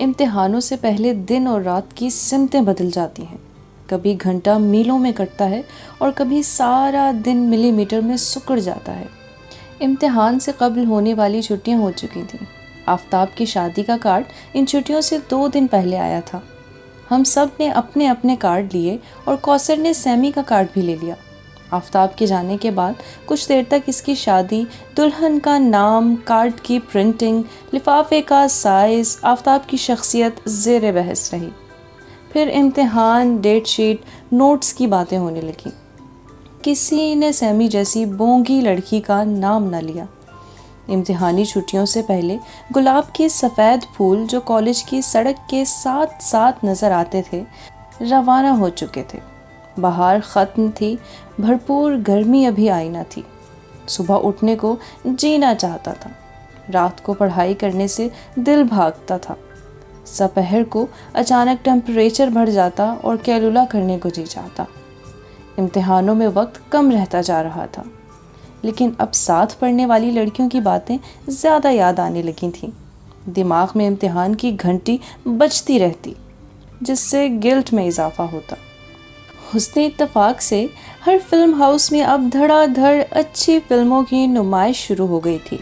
امتحانوں سے پہلے دن اور رات کی سمتیں بدل جاتی ہیں، کبھی گھنٹہ میلوں میں کٹتا ہے اور کبھی سارا دن ملی میٹر میں سکڑ جاتا ہے۔ امتحان سے قبل ہونے والی چھٹیاں ہو چکی تھیں۔ آفتاب کی شادی کا کارڈ ان چھٹیوں سے 2 دن پہلے آیا تھا۔ ہم سب نے اپنے اپنے کارڈ لیے اور کوثر نے سیمی کا کارڈ بھی لے لیا۔ آفتاب کے جانے کے بعد کچھ دیر تک اس کی شادی، دلہن کا نام، کارڈ کی پرنٹنگ، لفافے کا سائز، آفتاب کی شخصیت زیر بحث رہی۔ پھر امتحان، ڈیٹ شیٹ، نوٹس کی باتیں ہونے لگیں۔ کسی نے سیمی جیسی بونگی لڑکی کا نام نہ لیا۔ امتحانی چھٹیوں سے پہلے گلاب کے سفید پھول جو کالج کی سڑک کے ساتھ ساتھ نظر آتے تھے روانہ ہو چکے تھے۔ بہار ختم تھی، بھرپور گرمی ابھی آئی نہ تھی۔ صبح اٹھنے کو جینا چاہتا تھا، رات کو پڑھائی کرنے سے دل بھاگتا تھا، دوپہر کو اچانک ٹیمپریچر بڑھ جاتا اور کیلولا کرنے کو جی چاہتا۔ امتحانوں میں وقت کم رہتا جا رہا تھا، لیکن اب ساتھ پڑھنے والی لڑکیوں کی باتیں زیادہ یاد آنے لگی تھیں۔ دماغ میں امتحان کی گھنٹی بجتی رہتی، جس سے گلٹ میں اضافہ ہوتا۔ حسن اتفاق سے ہر فلم ہاؤس میں اب دھڑا دھڑ اچھی فلموں کی نمائش شروع ہو گئی تھی۔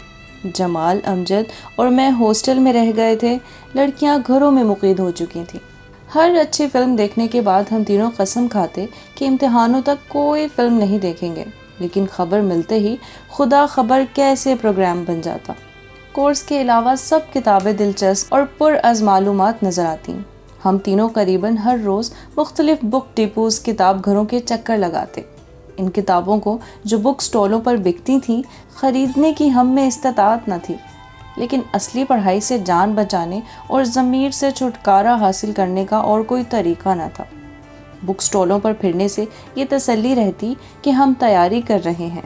جمال، امجد اور میں ہاسٹل میں رہ گئے تھے، لڑکیاں گھروں میں مقید ہو چکی تھیں۔ ہر اچھی فلم دیکھنے کے بعد ہم تینوں قسم کھاتے کہ امتحانوں تک کوئی فلم نہیں دیکھیں گے، لیکن خبر ملتے ہی خدا خبر کیسے پروگرام بن جاتا۔ کورس کے علاوہ سب کتابیں دلچسپ اور پر از معلومات نظر آتیں۔ ہم تینوں قریباً ہر روز مختلف بک ڈپوز، کتاب گھروں کے چکر لگاتے۔ ان کتابوں کو جو بک سٹالوں پر بکتی تھیں خریدنے کی ہم میں استطاعت نہ تھی، لیکن اصلی پڑھائی سے جان بچانے اور ضمیر سے چھٹکارا حاصل کرنے کا اور کوئی طریقہ نہ تھا۔ بک سٹالوں پر پھرنے سے یہ تسلی رہتی کہ ہم تیاری کر رہے ہیں۔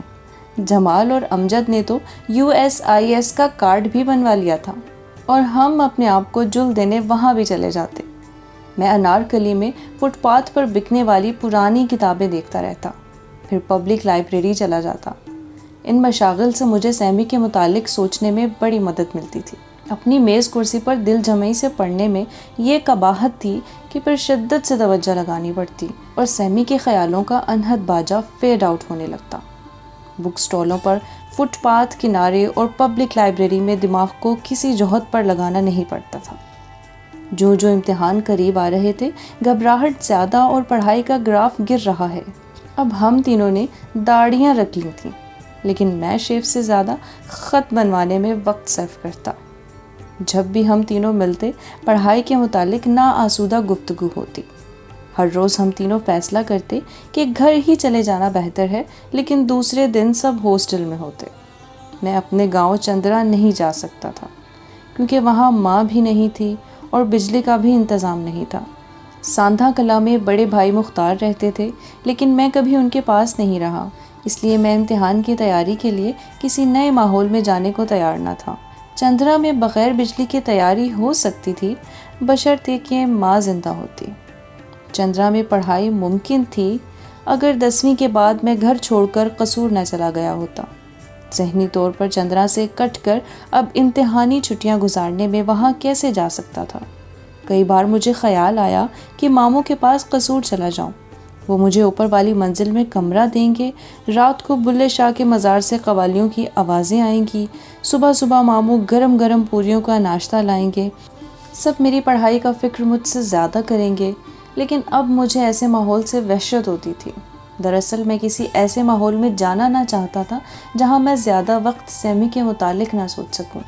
جمال اور امجد نے تو USIS کا کارڈ بھی بنوا لیا تھا اور ہم اپنے آپ کو جل دینے وہاں بھی چلے جاتے۔ میں انارکلی میں فٹ پاتھ پر بکنے والی پرانی کتابیں دیکھتا رہتا، پھر پبلک لائبریری چلا جاتا۔ ان مشاغل سے مجھے سیمی کے متعلق سوچنے میں بڑی مدد ملتی تھی۔ اپنی میز کرسی پر دل جمعی سے پڑھنے میں یہ قباحت تھی کہ پر شدت سے توجہ لگانی پڑتی اور سیمی کے خیالوں کا انہد باجا فیڈ آؤٹ ہونے لگتا۔ بک سٹالوں پر، فٹ پاتھ کنارے اور پبلک لائبریری میں دماغ کو کسی جوہد پر لگانا نہیں پڑتا تھا۔ جو جو امتحان قریب آ رہے تھے، گھبراہٹ زیادہ اور پڑھائی کا گراف گر رہا ہے۔ اب ہم تینوں نے داڑیاں رکھ لی تھیں، لیکن میں شیف سے زیادہ خط بنوانے میں وقت صرف کرتا۔ جب بھی ہم تینوں ملتے، پڑھائی کے متعلق ناآسودہ گفتگو ہوتی۔ ہر روز ہم تینوں فیصلہ کرتے کہ گھر ہی چلے جانا بہتر ہے، لیکن دوسرے دن سب ہاسٹل میں ہوتے۔ میں اپنے گاؤں چندرا نہیں جا سکتا تھا، کیونکہ وہاں ماں بھی نہیں تھی اور بجلی کا بھی انتظام نہیں تھا۔ ساندھا کلا میں بڑے بھائی مختار رہتے تھے، لیکن میں کبھی ان کے پاس نہیں رہا، اس لیے میں امتحان کی تیاری کے لیے کسی نئے ماحول میں جانے کو تیار نہ تھا۔ چندرا میں بغیر بجلی کی تیاری ہو سکتی تھی، بشرطے کہ ماں زندہ ہوتی۔ چندرا میں پڑھائی ممکن تھی اگر 10ویں کے بعد میں گھر چھوڑ کر قصور نہ چلا گیا ہوتا۔ ذہنی طور پر چندرا سے کٹ کر اب امتحانی چھٹیاں گزارنے میں وہاں کیسے جا سکتا تھا؟ کئی بار مجھے خیال آیا کہ ماموں کے پاس قصور چلا جاؤں، وہ مجھے اوپر والی منزل میں کمرہ دیں گے، رات کو بلے شاہ کے مزار سے قوالیوں کی آوازیں آئیں گی، صبح صبح ماموں گرم گرم پوریوں کا ناشتہ لائیں گے، سب میری پڑھائی کا فکر مجھ سے زیادہ کریں گے۔ لیکن اب مجھے ایسے ماحول سے وحشت ہوتی تھی۔ دراصل میں کسی ایسے ماحول میں جانا نہ چاہتا تھا جہاں میں زیادہ وقت سیمی کے متعلق نہ سوچ سکوں۔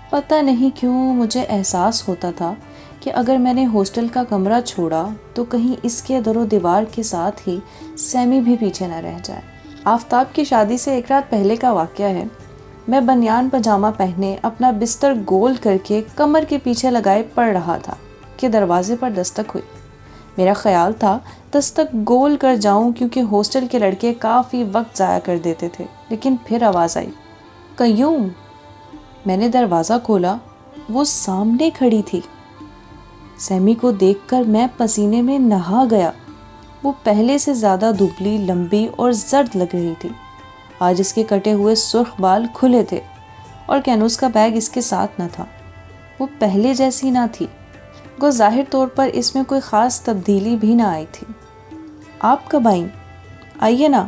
پتہ نہیں کیوں مجھے احساس ہوتا تھا کہ اگر میں نے ہاسٹل کا کمرہ چھوڑا تو کہیں اس کے در و دیوار کے ساتھ ہی سیمی بھی پیچھے نہ رہ جائے۔ آفتاب کی شادی سے ایک رات پہلے کا واقعہ ہے۔ میں بنیان پاجامہ پہنے اپنا بستر گول کر کے کمر کے پیچھے لگائے پڑ رہا تھا کہ دروازے پر دستک ہوئی۔ میرا خیال تھا دستک گول کر جاؤں کیونکہ ہاسٹل کے لڑکے کافی وقت ضائع کر دیتے تھے، لیکن پھر آواز آئی، قیوم۔ میں نے دروازہ کھولا، وہ سامنے کھڑی تھی۔ سیمی کو دیکھ کر میں پسینے میں نہا گیا۔ وہ پہلے سے زیادہ دبلی، لمبی اور زرد لگ رہی تھی۔ آج اس کے کٹے ہوئے سرخ بال کھلے تھے اور کینوس کا بیگ اس کے ساتھ نہ تھا۔ وہ پہلے جیسی نہ تھی، گو ظاہر طور پر اس میں کوئی خاص تبدیلی بھی نہ آئی تھی۔ آپ کب آئیں؟ آئیے نا،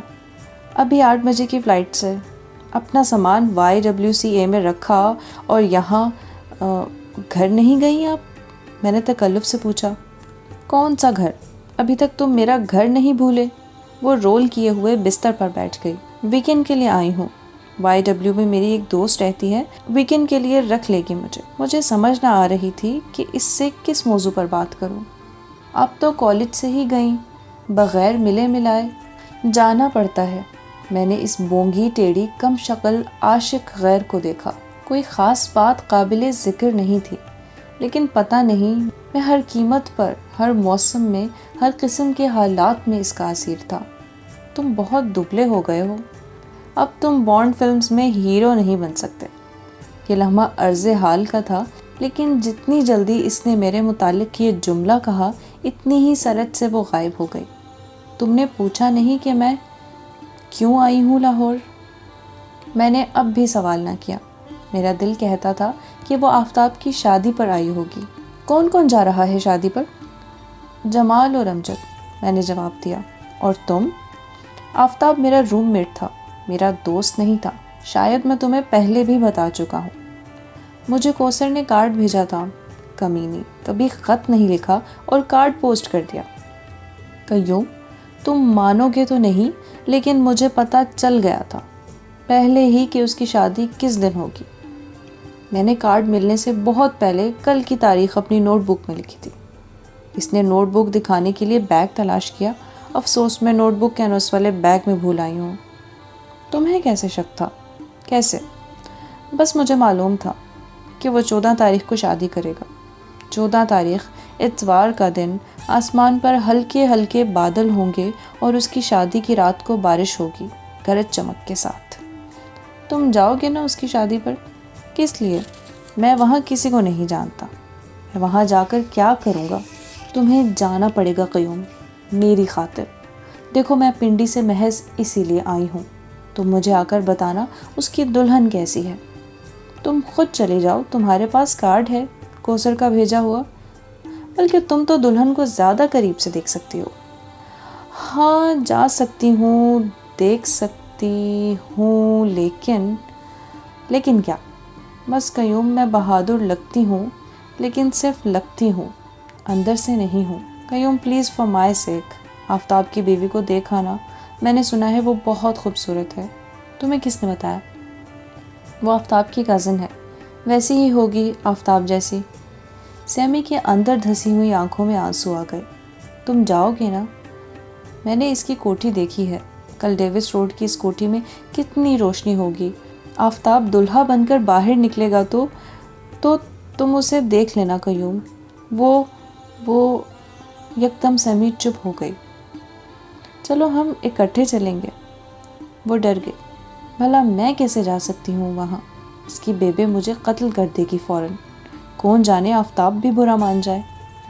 ابھی 8 بجے کی فلائٹ سے۔ اپنا سامان YWCA میں رکھا اور یہاں گھر نہیں گئیں آپ؟ میں نے تکلف سے پوچھا۔ کون سا گھر؟ ابھی تک تم میرا گھر نہیں بھولے؟ وہ رول کیے ہوئے بستر پر بیٹھ گئی۔ ویکینڈ کے لیے آئی ہوں، YW میں میری ایک دوست رہتی ہے، ویکینڈ کے لیے رکھ لے گی مجھے سمجھ نہ آ رہی تھی کہ اس سے کس موضوع پر بات کروں۔ اب تو کالج سے ہی گئیں، بغیر ملے ملائے جانا پڑتا ہے۔ میں نے اس بونگھی ٹیڑھی کم شکل عاشق غیر کو دیکھا۔ کوئی خاص بات قابل ذکر نہیں تھی، لیکن پتہ نہیں میں ہر قیمت پر، ہر موسم میں، ہر قسم کے حالات میں اس کا اسیر تھا۔ تم بہت دبلے ہو گئے ہو، اب تم بانڈ فلمز میں ہیرو نہیں بن سکتے۔ یہ لمحہ عرض حال کا تھا، لیکن جتنی جلدی اس نے میرے متعلق یہ جملہ کہا، اتنی ہی سرعت سے وہ غائب ہو گئی۔ تم نے پوچھا نہیں کہ میں کیوں آئی ہوں لاہور؟ میں نے اب بھی سوال نہ کیا۔ میرا دل کہتا تھا کہ وہ آفتاب کی شادی پر آئی ہوگی۔ کون کون جا رہا ہے شادی پر؟ جمال اور امجد، میں نے جواب دیا۔ اور تم؟ آفتاب میرا روم میٹ تھا، میرا دوست نہیں تھا۔ شاید میں تمہیں پہلے بھی بتا چکا ہوں۔ مجھے کوثر نے کارڈ بھیجا تھا، کمینی، کبھی خط نہیں لکھا اور کارڈ پوسٹ کر دیا۔ قیوم، تم مانو گے تو نہیں، لیکن مجھے پتہ چل گیا تھا پہلے ہی کہ اس کی شادی کس دن ہوگی۔ میں نے کارڈ ملنے سے بہت پہلے کل کی تاریخ اپنی نوٹ بک میں لکھی تھی۔ اس نے نوٹ بک دکھانے کے لیے بیگ تلاش کیا۔ افسوس، میں نوٹ بک کینوس والے بیگ میں بھول آئی ہوں۔ تمہیں کیسے شک تھا؟ کیسے؟ بس مجھے معلوم تھا کہ وہ 14 تاریخ کو شادی کرے گا۔ 14 تاریخ اتوار کا دن آسمان پر ہلکے ہلکے بادل ہوں گے اور اس کی شادی کی رات کو بارش ہوگی، گرج چمک کے ساتھ۔ تم جاؤ گے نا اس کی شادی پر؟ کس لیے؟ میں وہاں کسی کو نہیں جانتا، میں وہاں جا کر کیا کروں گا؟ تمہیں جانا پڑے گا قیوم، میری خاطر۔ دیکھو، میں پنڈی سے محض اسی لیے آئی ہوں۔ تم مجھے آ کر بتانا اس کی دلہن کیسی ہے۔ تم خود چلے جاؤ، تمہارے پاس کارڈ ہے کوثر کا بھیجا ہوا، بلکہ تم تو دلہن کو زیادہ قریب سے دیکھ سکتی ہو۔ ہاں، جا سکتی ہوں، دیکھ سکتی ہوں، لیکن کیا؟ بس قیوم، میں بہادر لگتی ہوں، لیکن صرف لگتی ہوں، اندر سے نہیں ہوں۔ قیوم، پلیز فار مائی سیک، آفتاب کی بیوی کو دیکھا نا، میں نے سنا ہے وہ بہت خوبصورت ہے۔ تمہیں کس نے بتایا؟ وہ آفتاب کی کزن ہے، ویسی ہی ہوگی آفتاب جیسی۔ سیمی کے اندر دھسی ہوئی آنکھوں میں آنسو آ گئے۔ تم جاؤ گے نا؟ میں نے اس کی کوٹھی دیکھی ہے، کل ڈیوس روڈ کی اس کوٹھی میں کتنی روشنی ہوگی۔ آفتاب دلہا بن کر باہر نکلے گا تو تم اسے دیکھ لینا قیوم۔ وہ یکدم سیمی چپ ہو گئی۔ چلو ہم اکٹھے چلیں گے۔ وہ ڈر گئی۔ بھلا میں کیسے جا سکتی ہوں وہاں؟ اس کی بیبے مجھے قتل کر دے گی فوراً۔ کون جانے آفتاب بھی برا مان جائے۔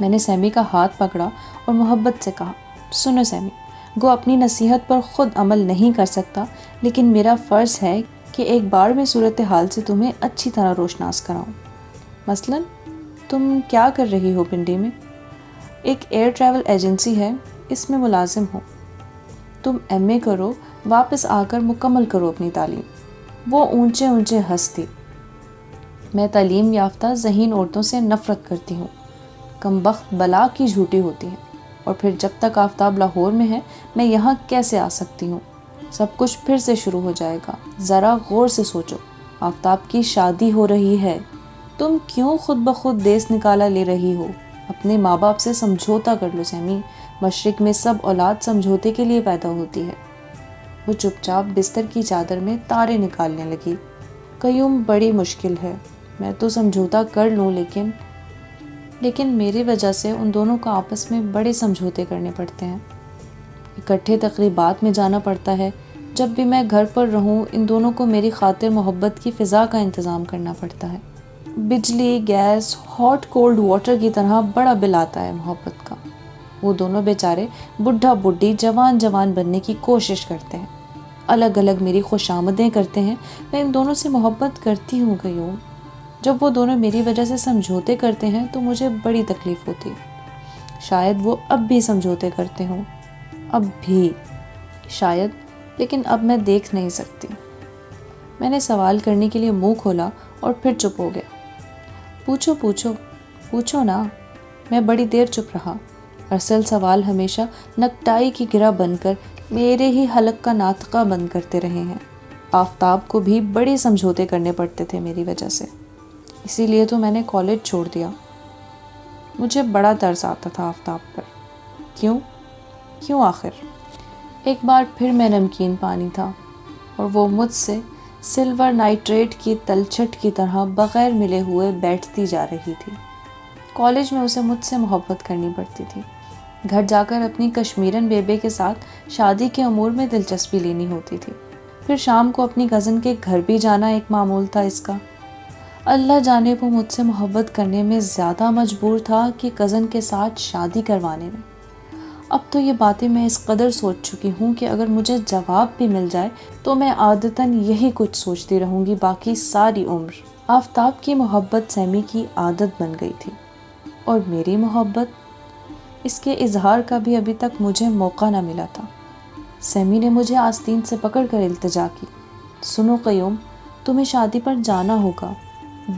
میں نے سیمی کا ہاتھ پکڑا اور محبت سے کہا، سنو سیمی، گو اپنی نصیحت پر خود عمل نہیں کر سکتا، لیکن میرا فرض ہے کہ ایک بار میں صورتحال سے تمہیں اچھی طرح روشناس کراؤں۔ مثلاً تم کیا کر رہی ہو پنڈی میں؟ ایک ایئر ٹریول ایجنسی ہے، اس میں ملازم ہو۔ تم MA کرو، واپس آ کر مکمل کرو اپنی تعلیم۔ وہ اونچے اونچے ہنستی۔ میں تعلیم یافتہ ذہین عورتوں سے نفرت کرتی ہوں، کمبخت بلا کی جھوٹی ہوتی ہیں، اور پھر جب تک آفتاب لاہور میں ہے میں یہاں کیسے آ سکتی ہوں؟ سب کچھ پھر سے شروع ہو جائے گا۔ ذرا غور سے سوچو، آفتاب کی شادی ہو رہی ہے، تم کیوں خود بخود دیس نکالا لے رہی ہو؟ اپنے ماں باپ سے سمجھوتا کر لو سیمی، مشرق میں سب اولاد سمجھوتے کے لیے پیدا ہوتی ہے۔ وہ چپ چاپ بستر کی چادر میں تارے نکالنے لگی۔ قیوم، بڑی مشکل ہے، میں تو سمجھوتا کر لوں، لیکن میری وجہ سے ان دونوں کو آپس میں بڑے سمجھوتے کرنے پڑتے ہیں، اکٹھے تقریبات میں جانا پڑتا ہے۔ جب بھی میں گھر پر رہوں ان دونوں کو میری خاطر محبت کی فضا کا انتظام کرنا پڑتا ہے۔ بجلی، گیس، ہاٹ کولڈ واٹر کی طرح بڑا بل آتا ہے محبت کا۔ وہ دونوں بیچارے بڈھا بڈھی جوان بننے کی کوشش کرتے ہیں، الگ الگ میری خوش آمدیں کرتے ہیں۔ میں ان دونوں سے محبت کرتی ہوں قیوم، جب وہ دونوں میری وجہ سے سمجھوتے کرتے ہیں تو مجھے بڑی تکلیف ہوتی ہے۔ شاید وہ اب بھی سمجھوتے کرتے ہوں، اب بھی شاید، لیکن اب میں دیکھ نہیں سکتی۔ میں نے سوال کرنے کے لیے منہ کھولا اور پھر چپ ہو گیا۔ پوچھو پوچھو پوچھو نا۔ میں بڑی دیر چپ رہا۔ اصل سوال ہمیشہ نکٹائی کی گرہ بن کر میرے ہی حلق کا ناطقہ بند کرتے رہے ہیں۔ آفتاب کو بھی بڑے سمجھوتے کرنے پڑتے تھے میری وجہ سے، اسی لیے تو میں نے کالج چھوڑ دیا۔ مجھے بڑا ترس آتا تھا آفتاب پر۔ کیوں آخر؟ ایک بار پھر میں نمکین پانی تھا اور وہ مجھ سے سلور نائٹریٹ کی تلچھٹ کی طرح بغیر ملے ہوئے بیٹھتی جا رہی تھی۔ کالج میں اسے مجھ سے محبت کرنی پڑتی تھی، گھر جا کر اپنی کشمیرن بیبے کے ساتھ شادی کے امور میں دلچسپی لینی ہوتی تھی، پھر شام کو اپنی کزن کے گھر بھی جانا ایک معمول تھا اس کا۔ اللہ جانے وہ مجھ سے محبت کرنے میں زیادہ مجبور تھا کہ کزن کے ساتھ شادی کروانے میں۔ اب تو یہ باتیں میں اس قدر سوچ چکی ہوں کہ اگر مجھے جواب بھی مل جائے تو میں عادتاً یہی کچھ سوچتی رہوں گی باقی ساری عمر۔ آفتاب کی محبت سیمی کی عادت بن گئی تھی، اور میری محبت، اس کے اظہار کا بھی ابھی تک مجھے موقع نہ ملا تھا۔ سیمی نے مجھے آستین سے پکڑ کر التجا کی، سنو قیوم، تمہیں شادی پر جانا ہوگا،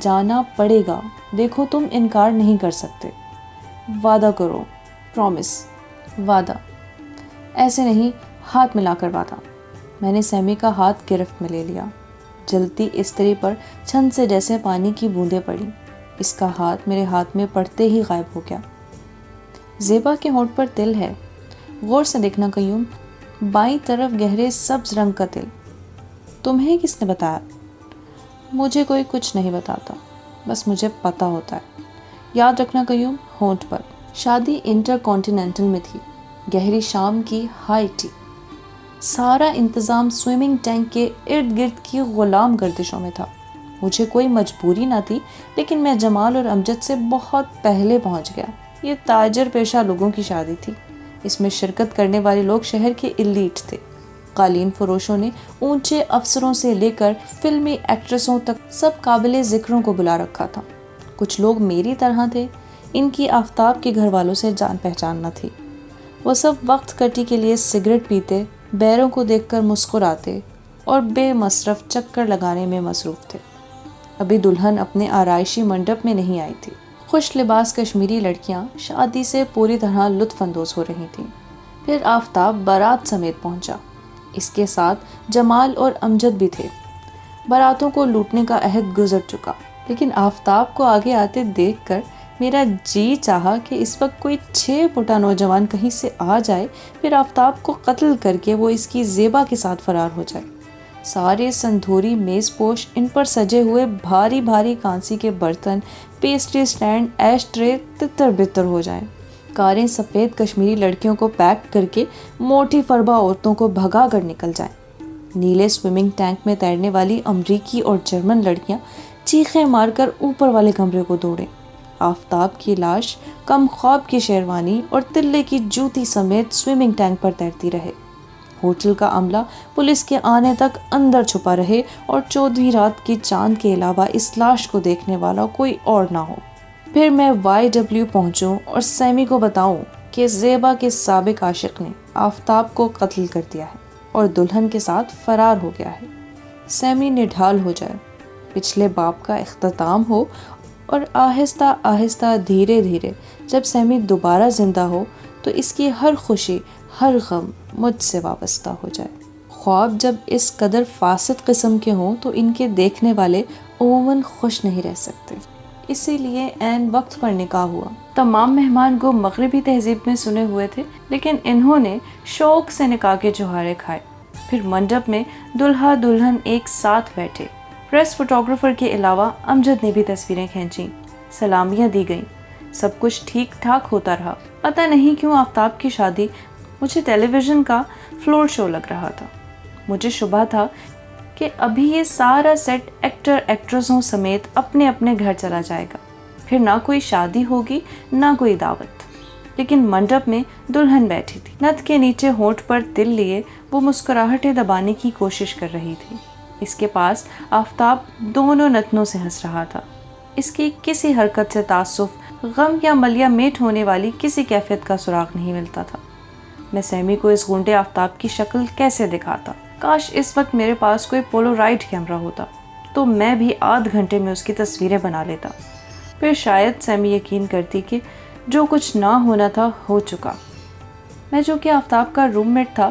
جانا پڑے گا، دیکھو تم انکار نہیں کر سکتے، وعدہ کرو، پرومس، وعدہ، ایسے نہیں، ہاتھ ملا کر وعدہ۔ میں نے سیمی کا ہاتھ گرفت میں لے لیا، جلتی استری پر چھن سے جیسے پانی کی بوندیں پڑی۔ اس کا ہاتھ میرے ہاتھ میں پڑتے ہی غائب ہو گیا۔ زیبا کے ہونٹ پر تل ہے، غور سے دیکھنا قیوم، بائیں طرف گہرے سبز رنگ کا تل۔ تمہیں کس نے بتایا؟ مجھے کوئی کچھ نہیں بتاتا، بس مجھے پتہ ہوتا ہے۔ یاد رکھنا قیوم، ہونٹ پر۔ شادی انٹر کانٹیننٹل میں تھی، گہری شام کی ہائی ٹی، سارا انتظام سوئمنگ ٹینک کے ارد گرد کی غلام گردشوں میں تھا۔ مجھے کوئی مجبوری نہ تھی، لیکن میں جمال اور امجد سے بہت پہلے پہنچ گیا۔ یہ تاجر پیشہ لوگوں کی شادی تھی، اس میں شرکت کرنے والے لوگ شہر کے ایلیٹ تھے۔ قالین فروشوں نے اونچے افسروں سے لے کر فلمی ایکٹریسوں تک سب قابل ذکروں کو بلا رکھا تھا۔ کچھ لوگ میری طرح تھے، ان کی آفتاب کے گھر والوں سے جان پہچان نہ تھی۔ وہ سب وقت کٹی کے لیے سگریٹ پیتے، بیروں کو دیکھ کر مسکراتے اور بے مصرف چکر لگانے میں مصروف تھے۔ ابھی دلہن اپنے آرائشی منڈپ میں نہیں آئی تھی۔ خوش لباس کشمیری لڑکیاں شادی سے پوری طرح لطف اندوز ہو رہی تھیں۔ پھر آفتاب بارات سمیت پہنچا، اس کے ساتھ جمال اور امجد بھی تھے۔ باراتوں کو لوٹنے کا عہد گزر چکا، لیکن آفتاب کو آگے آتے دیکھ کر میرا جی چاہا کہ اس وقت کوئی 6 فٹا نوجوان کہیں سے آ جائے، پھر آفتاب کو قتل کر کے وہ اس کی زیبا کے ساتھ فرار ہو جائے۔ سارے سندھوری میز پوش، ان پر سجے ہوئے بھاری بھاری کانسی کے برتن، پیسٹری سٹینڈ، ایش ٹرے تتر بتر ہو جائیں۔ کاریں سفید کشمیری لڑکیوں کو پیک کر کے موٹی فربا عورتوں کو بھگا کر نکل جائیں۔ نیلے سوئمنگ ٹینک میں تیرنے والی امریکی اور جرمن لڑکیاں چیخیں مار کر اوپر والے کمرے کو دوڑیں۔ آفتاب کی لاش کم خواب کی شیروانی اور تلے کی جوتی سمیت سوئمنگ ٹینک پر تیرتی رہے۔ ہوٹل کا عملہ پولیس کے آنے تک اندر چھپا رہے اور 14ویں رات کی چاند کے علاوہ اس لاش کو دیکھنے والا کوئی اور نہ ہو۔ پھر میں YW پہنچوں اور سیمی کو بتاؤں کہ زیبا کے سابق عاشق نے آفتاب کو قتل کر دیا ہے اور دلہن کے ساتھ فرار ہو گیا ہے۔ سیمی نڈھال ہو جائے، پچھلے باب کا اختتام ہو، اور آہستہ آہستہ دھیرے دھیرے جب سیمی دوبارہ زندہ ہو تو اس کی ہر خوشی، ہر غم مجھ سے وابستہ ہو جائے۔ خواب جب اس قدر فاسد قسم کے ہوں تو ان کے دیکھنے والے عموماً خوش نہیں رہ سکتے، اسی لیے عین وقت پر نکاح ہوا۔ تمام مہمان گو مغربی تہذیب میں سنے ہوئے تھے، لیکن انہوں نے شوق سے نکاح کے جوہارے کھائے۔ پھر منڈپ میں دلہا دلہن ایک ساتھ بیٹھے۔ پریس فوٹوگرافر کے علاوہ امجد نے بھی تصویریں کھینچیں، سلامیاں دی گئیں، سب کچھ ٹھیک ٹھاک ہوتا رہا۔ پتہ نہیں کیوں آفتاب کی شادی مجھے ٹیلی ویژن کا فلور شو لگ رہا تھا۔ مجھے شبہ تھا کہ ابھی یہ سارا سیٹ ایکٹر ایکٹریسوں سمیت اپنے اپنے گھر چلا جائے گا، پھر نہ کوئی شادی ہوگی نہ کوئی دعوت۔ لیکن منڈپ میں دلہن بیٹھی تھی، نتھ کے نیچے ہونٹ پر تل لیے وہ مسکراہٹیں دبانے کی کوشش کر رہی تھی۔ اس کے پاس آفتاب دونوں نتنوں سے ہنس رہا تھا۔ اس کی کسی حرکت سے تعصب، غم یا ملیہ میٹ ہونے والی کسی کیفیت کا سراغ نہیں ملتا تھا۔ میں سیمی کو اس گونڈے آفتاب کی شکل کیسے دکھاتا؟ کاش اس وقت میرے پاس کوئی پولورائڈ کیمرہ ہوتا تو میں بھی آدھ گھنٹے میں اس کی تصویریں بنا لیتا۔ پھر شاید سیمی یقین کرتی کہ جو کچھ نہ ہونا تھا ہو چکا۔ میں جو کہ آفتاب کا روم میٹ تھا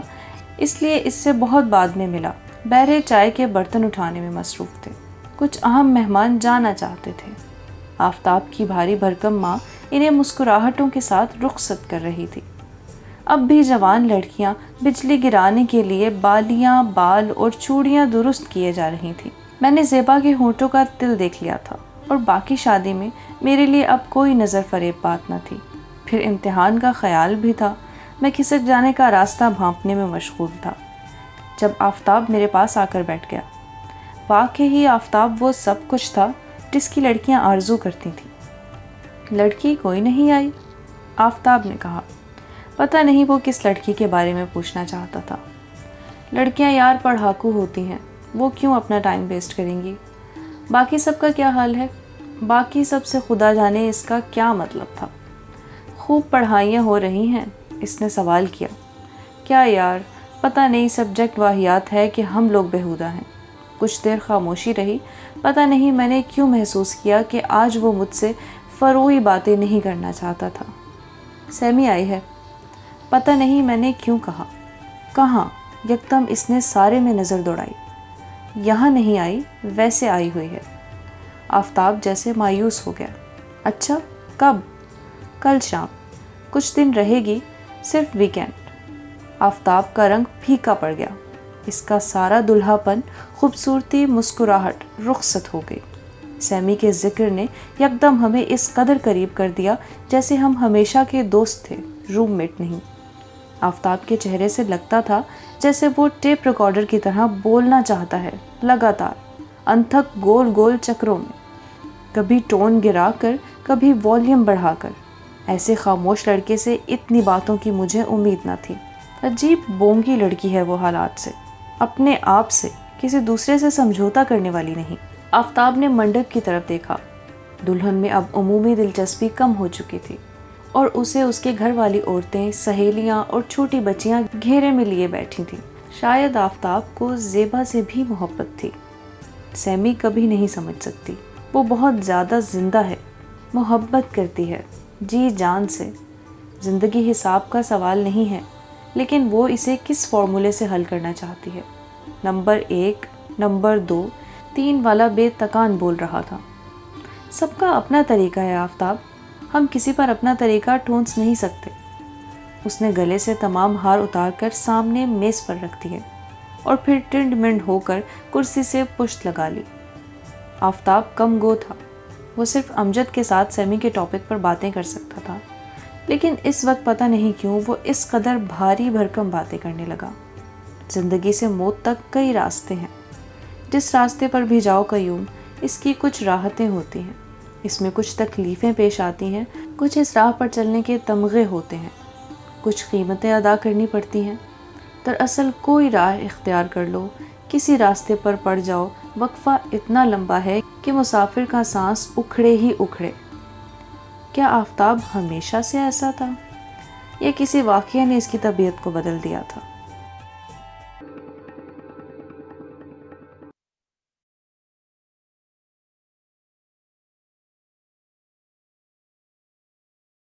اس لیے اس سے بہت بعد میں ملا، بہرے چائے کے برتن اٹھانے میں مصروف تھے۔ کچھ اہم مہمان جانا چاہتے تھے۔ آفتاب کی بھاری بھرکم ماں انہیں مسکراہٹوں کے ساتھ رخصت کر رہی تھی۔ اب بھی جوان لڑکیاں بجلی گرانے کے لیے بالیاں، بال اور چوڑیاں درست کیے جا رہی تھیں۔ میں نے زیبا کے ہونٹوں کا تل دیکھ لیا تھا اور باقی شادی میں میرے لیے اب کوئی نظر فریب بات نہ تھی۔ پھر امتحان کا خیال بھی تھا۔ میں کھسک جانے کا راستہ بھانپنے میں مشغول تھا جب آفتاب میرے پاس آ کر بیٹھ گیا۔ واقعی آفتاب وہ سب کچھ تھا جس کی لڑکیاں آرزو کرتی تھیں۔ لڑکی کوئی نہیں آئی، آفتاب نے کہا۔ پتہ نہیں وہ کس لڑکی کے بارے میں پوچھنا چاہتا تھا۔ لڑکیاں یار پڑھاکو ہوتی ہیں، وہ کیوں اپنا ٹائم ویسٹ کریں گی؟ باقی سب کا کیا حال ہے؟ باقی سب سے خدا جانے اس کا کیا مطلب تھا۔ خوب پڑھائیاں ہو رہی ہیں؟ اس نے سوال کیا۔ کیا یار، پتہ نہیں سبجیکٹ واہیات ہے کہ ہم لوگ بیہودہ ہیں۔ کچھ دیر خاموشی رہی۔ پتہ نہیں میں نے کیوں محسوس کیا کہ آج وہ مجھ سے فروئی باتیں نہیں کرنا چاہتا تھا۔ سیمی آئی ہے؟ پتہ نہیں میں نے کیوں کہا۔ کہاں؟ یکدم اس نے سارے میں نظر دوڑائی۔ یہاں نہیں آئی، ویسے آئی ہوئی ہے۔ آفتاب جیسے مایوس ہو گیا۔ اچھا، کب؟ کل شام۔ کچھ دن رہے گی؟ صرف ویکینڈ۔ آفتاب کا رنگ پھیکا پڑ گیا۔ اس کا سارا دلہا پن، خوبصورتی، مسکراہٹ رخصت ہو گئی۔ سیمی کے ذکر نے یکدم ہمیں اس قدر قریب کر دیا جیسے ہم ہمیشہ کے دوست تھے، روم میٹ نہیں۔ آفتاب کے چہرے سے لگتا تھا جیسے وہ ٹیپ ریکارڈر کی طرح بولنا چاہتا ہے، لگاتار، انتھک گول گول چکروں میں، کبھی ٹون گرا کر، کبھی والیوم بڑھا کر۔ ایسے خاموش لڑکے سے اتنی باتوں کی مجھے امید نہ تھی۔ عجیب بونگی لڑکی ہے وہ، حالات سے، اپنے آپ سے، کسی دوسرے سے سمجھوتا کرنے والی نہیں۔ آفتاب نے منڈپ کی طرف دیکھا۔ دلہن میں اب عمومی دلچسپی کم ہو چکی تھی اور اسے اس کے گھر والی عورتیں، سہیلیاں اور چھوٹی بچیاں گھیرے میں لیے بیٹھی تھیں۔ شاید آفتاب کو زیبا سے بھی محبت تھی۔ سیمی کبھی نہیں سمجھ سکتی۔ وہ بہت زیادہ زندہ ہے، محبت کرتی ہے، جی جان سے۔ زندگی حساب کا سوال نہیں ہے، لیکن وہ اسے کس فارمولے سے حل کرنا چاہتی ہے۔ نمبر 1، نمبر 2، 3 والا بے تکان بول رہا تھا۔ سب کا اپنا طریقہ ہے آفتاب، ہم کسی پر اپنا طریقہ ٹھونس نہیں سکتے۔ اس نے گلے سے تمام ہار اتار کر سامنے میز پر رکھ دیے اور پھر ٹنڈ منڈ ہو کر کرسی سے پشت لگا لی۔ آفتاب کم گو تھا۔ وہ صرف امجد کے ساتھ سیمی کے ٹاپک پر باتیں کر سکتا تھا، لیکن اس وقت پتہ نہیں کیوں وہ اس قدر بھاری بھرکم باتیں کرنے لگا۔ زندگی سے موت تک کئی راستے ہیں۔ جس راستے پر بھی جاؤ قیوم، اس کی کچھ راحتیں ہوتی ہیں، اس میں کچھ تکلیفیں پیش آتی ہیں، کچھ اس راہ پر چلنے کے تمغے ہوتے ہیں، کچھ قیمتیں ادا کرنی پڑتی ہیں۔ دراصل کوئی راہ اختیار کر لو، کسی راستے پر پڑ جاؤ، وقفہ اتنا لمبا ہے کہ مسافر کا سانس اکھڑے ہی اکھڑے۔ کیا آفتاب ہمیشہ سے ایسا تھا یا کسی واقعے نے اس کی طبیعت کو بدل دیا تھا؟